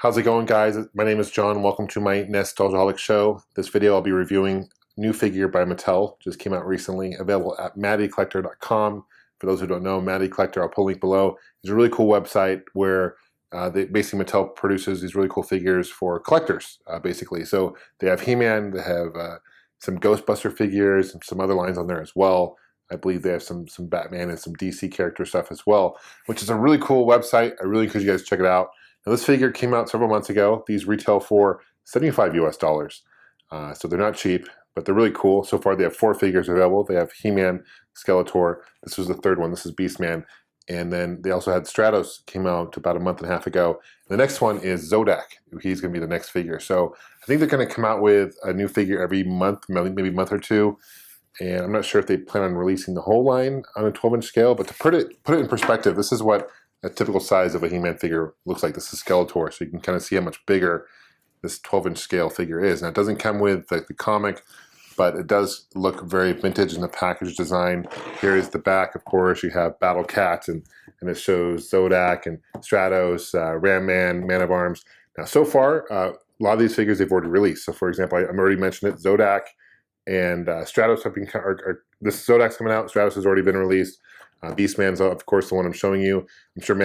How's it going, guys? My name is John. Welcome to my NEStalgiaholic show. This video I'll be reviewing new figure by Mattel. Just came out recently, available at mattycollector.com. For those who don't know, Matty Collector, I'll put a link below. It's a really cool website where basically Mattel produces these really cool figures for collectors, basically. So they have He-Man, they have some Ghostbuster figures, and some other lines on there as well. I believe they have some Batman and some DC character stuff as well, which is a really cool website. I really encourage you guys to check it out. Now, this figure came out several months ago. These retail for $75 US. So they're not cheap, but they're really cool. So far, they have 4 figures available. They have He-Man, Skeletor. This was the third one. This is Beastman. And then they also had Stratos, came out about a month and a half ago. The next one is Zodak. He's going to be the next figure. So I think they're going to come out with a new figure every month, maybe a month or two. And I'm not sure if they plan on releasing the whole line on a 12-inch scale, but to put it in perspective, this is what a typical size of a He-Man figure looks like. This is Skeletor, so you can kind of see how much bigger this 12-inch scale figure is. Now, it doesn't come with the comic, but it does look very vintage in the package design. Here is the back, of course. You have Battle Cats, and it shows Zodak and Stratos, Ram Man, Man of Arms. Now, so far, a lot of these figures they've already released. So, for example, I already mentioned it, Zodak and Stratos have been, this Zodak's coming out. Stratos has already been released. Beastman's, of course, the one I'm showing you. I'm sure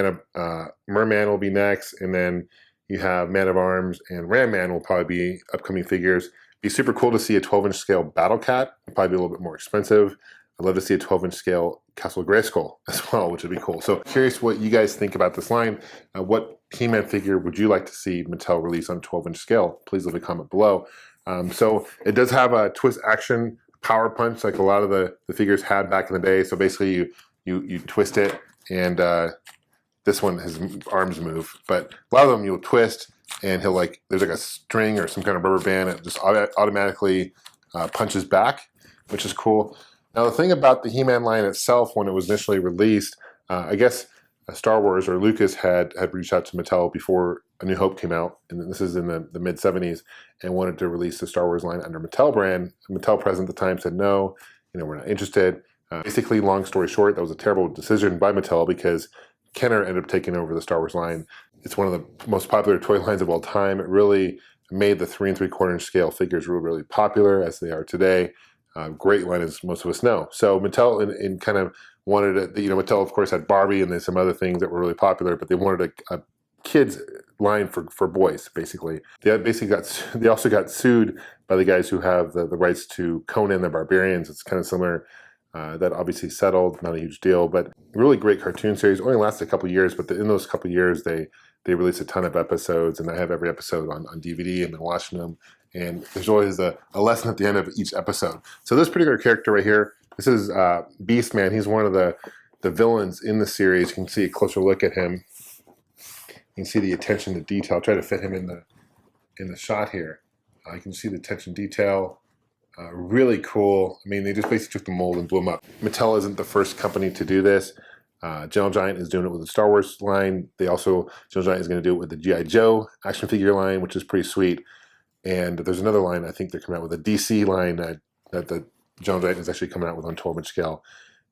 Merman will be next, and then you have Man of Arms and Ram Man will probably be upcoming figures. Be super cool to see a 12-inch scale Battle Cat. It'll probably be a little bit more expensive. I'd love to see a 12-inch scale Castle Grayskull as well, which would be cool. So curious what you guys think about this line. What He-Man figure would you like to see Mattel release on 12-inch scale? Please leave a comment below. So it does have a twist action power punch like a lot of the figures had back in the day. So basically you twist it, and this one, his arms move. But a lot of them you'll twist, and he'll there's like a string or some kind of rubber band, and it just automatically punches back, which is cool. Now, the thing about the He-Man line itself, when it was initially released, I guess Star Wars or Lucas had reached out to Mattel before A New Hope came out, and this is in the mid-70s, and wanted to release the Star Wars line under Mattel brand. The Mattel president at the time said, no, we're not interested. Basically, long story short, that was a terrible decision by Mattel because Kenner ended up taking over the Star Wars line. It's one of the most popular toy lines of all time. It really made the 3 3/4-inch scale figures really popular as they are today. Great line, as most of us know. So Mattel in kind of wanted it. Mattel, of course, had Barbie and there's some other things that were really popular, but they wanted a kids line for boys, basically. They also got sued by the guys who have the rights to Conan the Barbarians. It's kind of similar. That obviously settled, not a huge deal, but really great cartoon series. Only lasted a couple years, but in those couple years, they released a ton of episodes, and I have every episode on DVD and been watching them. And there's always a lesson at the end of each episode. So this particular character right here, this is Beastman. He's one of the villains in the series. You can see a closer look at him. You can see the attention to detail. I'll try to fit him in the shot here. You can see the attention to detail. Really cool. I mean, they just basically took the mold and blew them up. Mattel isn't the first company to do this. Gentle Giant is doing it with the Star Wars line. Gentle Giant is going to do it with the G.I. Joe action figure line, which is pretty sweet. And there's another line, I think they're coming out with a DC line that the Gentle Giant is actually coming out with on 12-inch scale,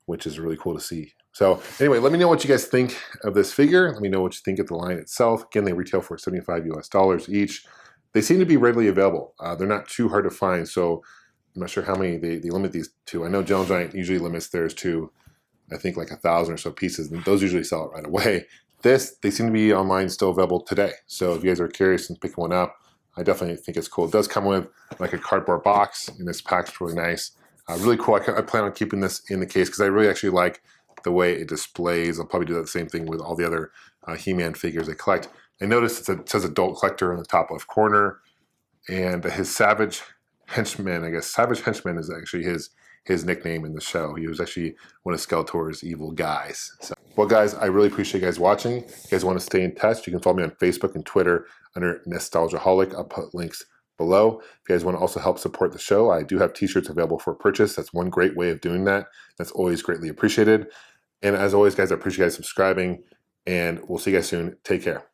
which is really cool to see. So anyway, let me know what you guys think of this figure. Let me know what you think of the line itself. Again, they retail for $75 US each. They seem to be readily available. They're not too hard to find, so I'm not sure how many they limit these to. I know Gentle Giant usually limits theirs to, I think, like 1,000 or so pieces, and those usually sell it right away. They seem to be online still available today. So if you guys are curious and picking one up, I definitely think it's cool. It does come with like a cardboard box, and this pack's really nice. Really cool. I plan on keeping this in the case because I really actually like the way it displays. I'll probably do that same thing with all the other He-Man figures I collect. I noticed it says Adult Collector in the top left corner, and his Savage Henchman, I guess Savage Henchman is actually his nickname in the show. He was actually one of Skeletor's evil guys. So, well, guys, I really appreciate you guys watching. If you guys want to stay in touch, you can follow me on Facebook and Twitter under NEStalgiaholic. I'll put links below. If you guys want to also help support the show, I do have t-shirts available for purchase. That's one great way of doing that. That's always greatly appreciated. And as always, guys, I appreciate you guys subscribing, and we'll see you guys soon. Take care.